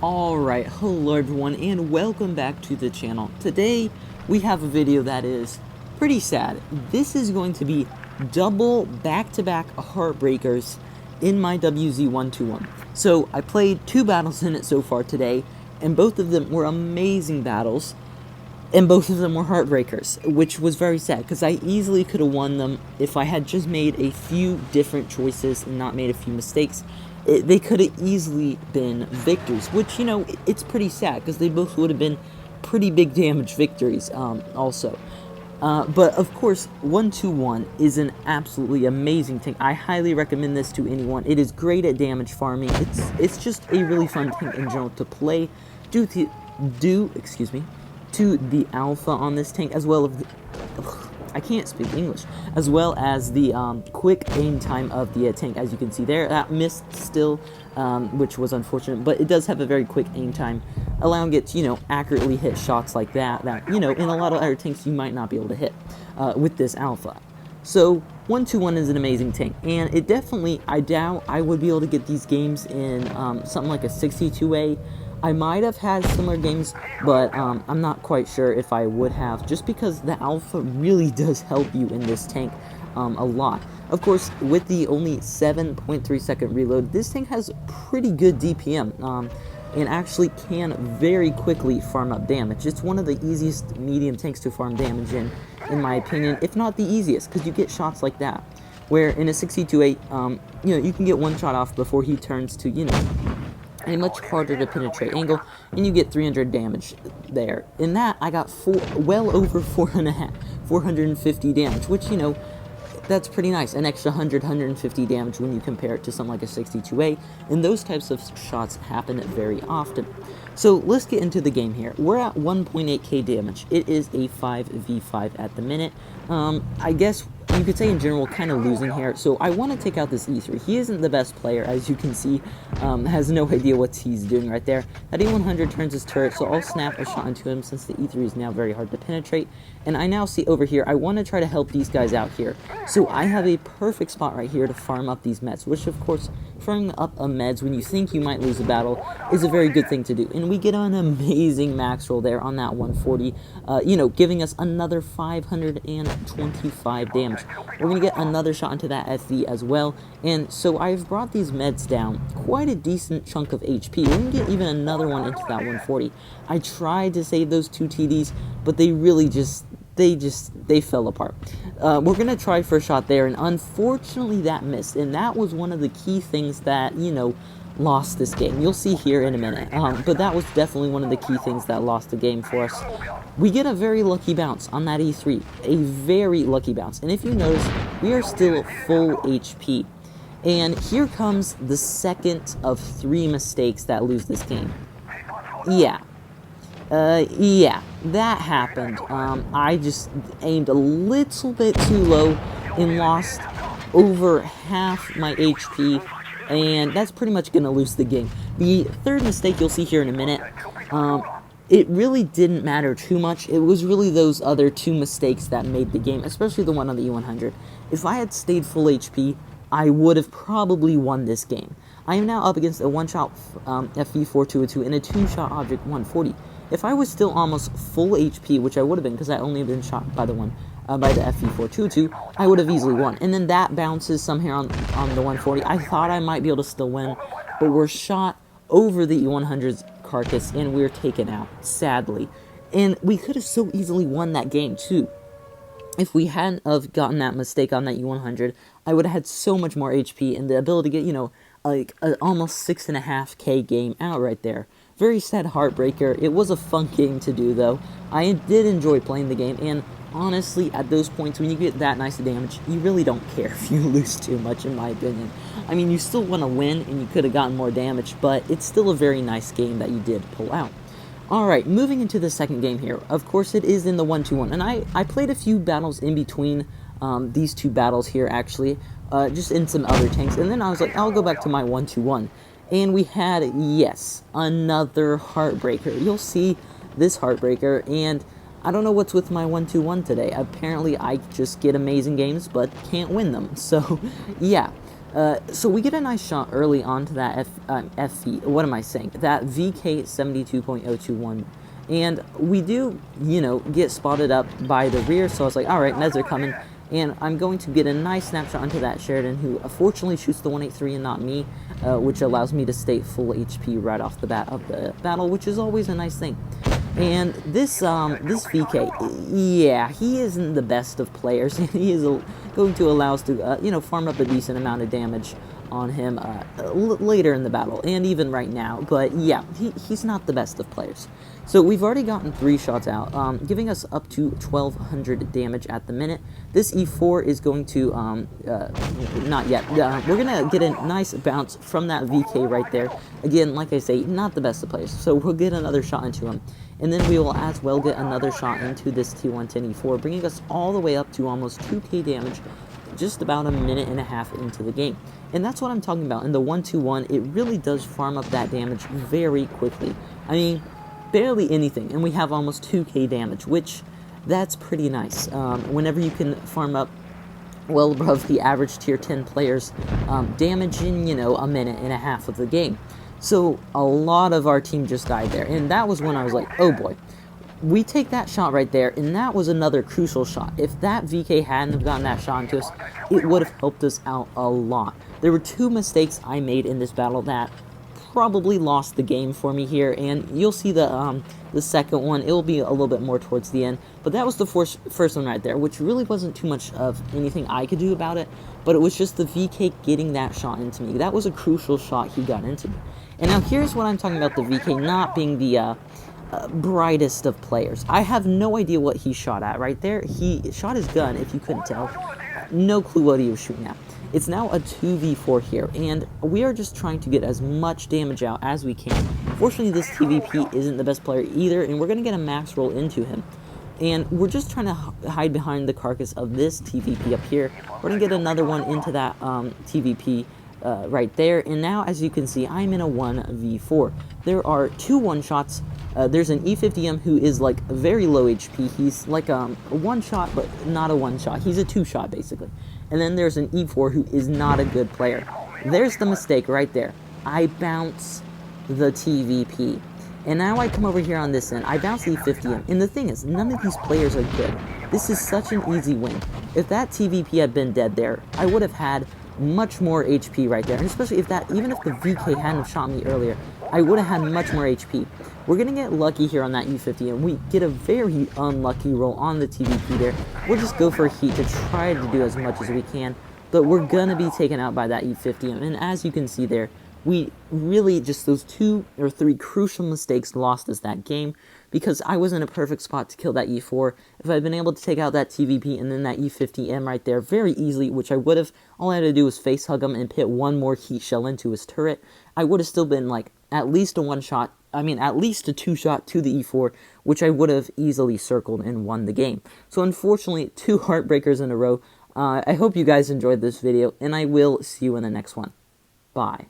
Alright, hello everyone and welcome back to the channel. Today we have a video that is pretty sad. This is going to be double back-to-back Heartbreakers in my WZ121. So I played 2 battles in it so far today, and both of them were amazing battles, and both of them were Heartbreakers, which was very sad because I easily could have won them if I had just made a few different choices and not made a few mistakes. They could have easily been victories, which, you know, it's pretty sad because they both would have been pretty big damage victories also. But of course, 121 is an absolutely amazing tank. I highly recommend this to anyone. It is great at damage farming. It's just a really fun tank in general to play due to the alpha on this tank, as well as I can't speak English, as well as the quick aim time of the tank. As you can see there, that missed still, which was unfortunate, but it does have a very quick aim time, allowing it to, you know, accurately hit shots like that, you know, in a lot of other tanks you might not be able to hit with this alpha. So 121 is an amazing tank, and it definitely, I doubt I would be able to get these games in something like a 62A. I might have had similar games, but I'm not quite sure if I would have, just because the alpha really does help you in this tank a lot. Of course, with the only 7.3 second reload, this tank has pretty good DPM, and actually can very quickly farm up damage. It's one of the easiest medium tanks to farm damage in my opinion, if not the easiest, because you get shots like that, where in a 62A, you know, you can get one shot off before he turns to, you know, a much harder to penetrate angle, and you get 300 damage there. In that, I got well over 450 damage, which, you know, that's pretty nice. An extra 150 damage when you compare it to something like a 62A, and those types of shots happen very often. So let's get into the game here. We're at 1.8k damage. It is a 5v5 at the minute. I guess you could say in general kind of losing here, so I want to take out this E3. He isn't the best player, as you can see, has no idea what he's doing right there. That E100 turns his turret, so I'll snap a shot into him since the E3 is now very hard to penetrate. And I now see over here, I want to try to help these guys out here. So I have a perfect spot right here to farm up these meds, which of course, farming up a meds when you think you might lose a battle is a very good thing to do. And we get an amazing max roll there on that 140, you know, giving us another 525 damage. We're going to get another shot into that FV as well, and so I've brought these meds down quite a decent chunk of HP. We're going to get even another one into that 140. I tried to save those 2 TDs, but they really they fell apart. We're going to try for a shot there, and unfortunately that missed, and that was one of the key things that, you know, lost this game. You'll see here in a minute, but that was definitely one of the key things that lost the game for us. We get a very lucky bounce on that E3, a very lucky bounce, and if you notice, we are still full HP. And here comes the second of 3 mistakes that lose this game. Yeah, that happened. I just aimed a little bit too low and lost over half my HP, and that's pretty much going to lose the game. The third mistake you'll see here in a minute, it really didn't matter too much. It was really those other 2 mistakes that made the game, especially the one on the E100. If I had stayed full HP, I would have probably won this game. I am now up against a 1-shot FV4202 and a 2-shot object 140. If I was still almost full HP, which I would have been because I only been shot by the FV4202, I would have easily won. And then that bounces somehow on the 140. I thought I might be able to still win, but we're shot over the E100's carcass and we're taken out, sadly. And we could have so easily won that game too. If we hadn't have gotten that mistake on that E100, I would have had so much more HP and the ability to get, you know, like almost 6.5k game out right there. Very sad heartbreaker. It was a fun game to do though. I did enjoy playing the game, and honestly, at those points when you get that nice damage, you really don't care if you lose too much, in my opinion. I mean, you still want to win, and you could have gotten more damage, but it's still a very nice game that you did pull out. Alright, moving into the second game here. Of course, it is in the 1-2-1, and I played a few battles in between these 2 battles here, actually, just in some other tanks, and then I was like, I'll go back to my 1-2-1. And we had, yes, another Heartbreaker. You'll see this Heartbreaker, and I don't know what's with my 1-2-1 today. Apparently, I just get amazing games, but can't win them. So, yeah. So we get a nice shot early onto that what am I saying? That VK 72.021. And we do, get spotted up by the rear, so I was like, alright, Neds are coming. And I'm going to get a nice snapshot onto that Sheridan, who fortunately shoots the 183 and not me, which allows me to stay full HP right off the bat of the battle, which is always a nice thing. And this VK, yeah, he isn't the best of players. He is going to allow us to, farm up a decent amount of damage on him later in the battle, and even right now. But yeah, he's not the best of players. So we've already gotten 3 shots out, giving us up to 1200 damage at the minute. This E4 is going to, not yet, we're going to get a nice bounce from that VK right there. Again, like I say, not the best of players, so we'll get another shot into him. And then we will as well get another shot into this T110 E4, bringing us all the way up to almost 2k damage, just about a minute and a half into the game. And that's what I'm talking about. In the 1-2-1, it really does farm up that damage very quickly. I mean, barely anything, and we have almost 2k damage, which, that's pretty nice. Whenever you can farm up well above the average tier 10 players, damage in, a minute and a half of the game. So, a lot of our team just died there, and that was when I was like, oh boy. We take that shot right there, and that was another crucial shot. If that VK hadn't have gotten that shot into us, it would have helped us out a lot. There were 2 mistakes I made in this battle that probably lost the game for me here, and you'll see the second one. It'll be a little bit more towards the end, but that was the first one right there, which really wasn't too much of anything I could do about it, but it was just the VK getting that shot into me. That was a crucial shot he got into me. And now here's what I'm talking about, the VK not being the brightest of players. I have no idea what he shot at right there. He shot his gun, if you couldn't tell. No clue what he was shooting at. It's now a 2v4 here, and we are just trying to get as much damage out as we can. Fortunately, this TVP isn't the best player either, and we're going to get a max roll into him. And we're just trying to hide behind the carcass of this TVP up here. We're going to get another one into that TVP right there, and now, as you can see, I'm in a 1v4. There are 2 one-shots. There's an E50M who is like very low HP. He's like a 1-shot, but not a 1-shot. He's a 2-shot, basically. And then there's an E4 who is not a good player. There's the mistake right there. I bounce the TVP. And now I come over here on this end. I bounce the E50M. And the thing is, none of these players are good. This is such an easy win. If that TVP had been dead there, I would have had much more HP right there. And especially if even if the VK hadn't shot me earlier, I would have had much more HP. We're going to get lucky here on that E50, and we get a very unlucky roll on the TVP there. We'll just go for a heat to try to do as much as we can, but we're going to be taken out by that E50, and as you can see there, we really just those 2 or 3 crucial mistakes lost us that game, because I was in a perfect spot to kill that E4. If I'd been able to take out that TVP and then that E50M right there very easily, which I would have, all I had to do was face hug him and put one more heat shell into his turret, I would have still been like at least a 1-shot, at least a 2-shot to the E4, which I would have easily circled and won the game. So unfortunately, 2 heartbreakers in a row. I hope you guys enjoyed this video, and I will see you in the next one. Bye.